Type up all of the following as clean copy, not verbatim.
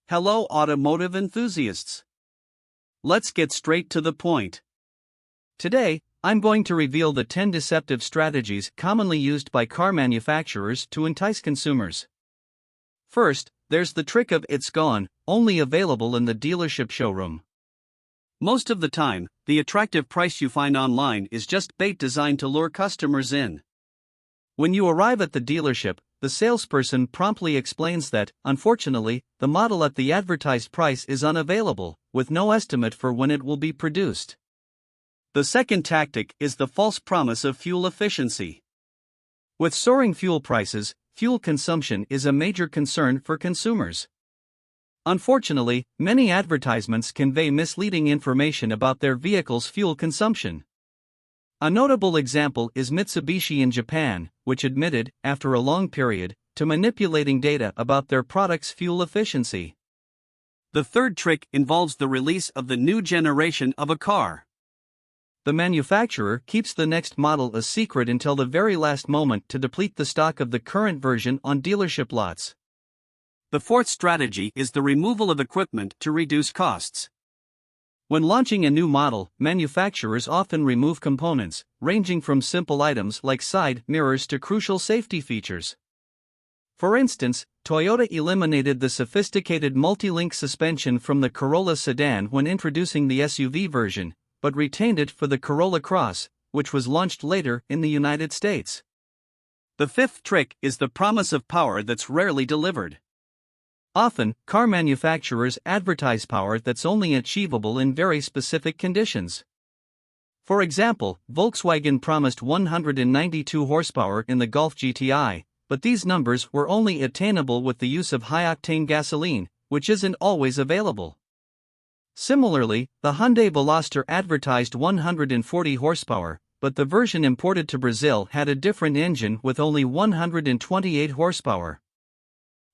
Hello, automotive enthusiasts. Let's get straight to the point. Today, I'm going to reveal the 10 deceptive strategies commonly used by car manufacturers to entice consumers. First, there's the trick of "it's gone," only available in the dealership showroom. Most of the time, the attractive price you find online is just bait designed to lure customers in. When you arrive at the dealership, the salesperson promptly explains that, unfortunately, the model at the advertised price is unavailable, with no estimate for when it will be produced. The second tactic is the false promise of fuel efficiency. With soaring fuel prices, fuel consumption is a major concern for consumers. Unfortunately, many advertisements convey misleading information about their vehicle's fuel consumption. A notable example is Mitsubishi in Japan, which admitted, after a long period, to manipulating data about their product's fuel efficiency. The third trick involves the release of the new generation of a car. The manufacturer keeps the next model a secret until the very last moment to deplete the stock of the current version on dealership lots. The fourth strategy is the removal of equipment to reduce costs. When launching a new model, manufacturers often remove components, ranging from simple items like side mirrors to crucial safety features. For instance, Toyota eliminated the sophisticated multi-link suspension from the Corolla sedan when introducing the SUV version, but retained it for the Corolla Cross, which was launched later in the United States. The fifth trick is the promise of power that's rarely delivered. Often, car manufacturers advertise power that's only achievable in very specific conditions. For example, Volkswagen promised 192 horsepower in the Golf GTI, but these numbers were only attainable with the use of high-octane gasoline, which isn't always available. Similarly, the Hyundai Veloster advertised 140 horsepower, but the version imported to Brazil had a different engine with only 128 horsepower.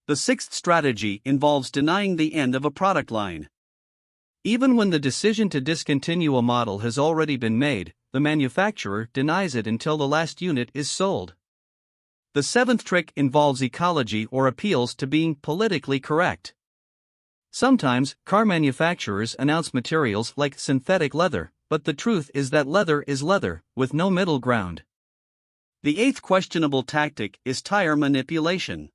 The sixth strategy involves denying the end of a product line. Even when the decision to discontinue a model has already been made, the manufacturer denies it until the last unit is sold. The seventh trick involves ecology or appeals to being politically correct. Sometimes, car manufacturers announce materials like synthetic leather, but the truth is that leather is leather, with no middle ground. The eighth questionable tactic is tire manipulation.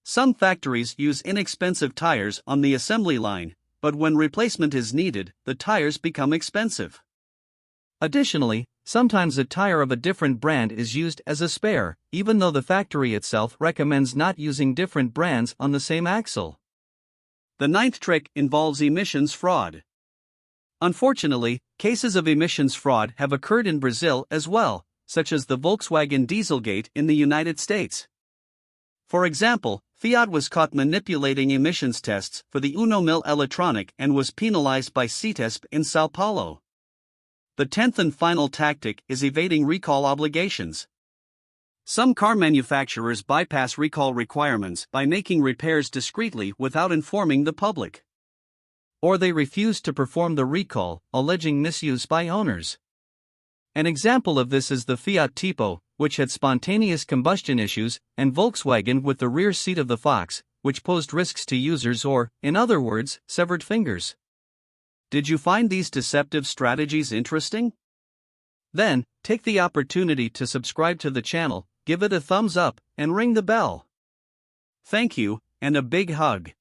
Some factories use inexpensive tires on the assembly line, but when replacement is needed, the tires become expensive. Additionally, sometimes a tire of a different brand is used as a spare, even though the factory itself recommends not using different brands on the same axle. The ninth trick involves emissions fraud. Unfortunately, cases of emissions fraud have occurred in Brazil as well, such as the Volkswagen Dieselgate in the United States. For example, Fiat was caught manipulating emissions tests for the unnoticed electronic and was penalized by CETESP in Sao Paulo. The 10th and final tactic is evading recall obligations. Some car manufacturers bypass recall requirements by making repairs discreetly without informing the public. Or they refuse to perform the recall, alleging misuse by owners. An example of this is the Fiat Tipo, which had spontaneous combustion issues, and Volkswagen with the rear seat of the Fox, which posed risks to users or, in other words, severed fingers. Did you find these deceptive strategies interesting? Then, take the opportunity to subscribe to the channel, give it a thumbs up, and ring the bell. Thank you, and a big hug.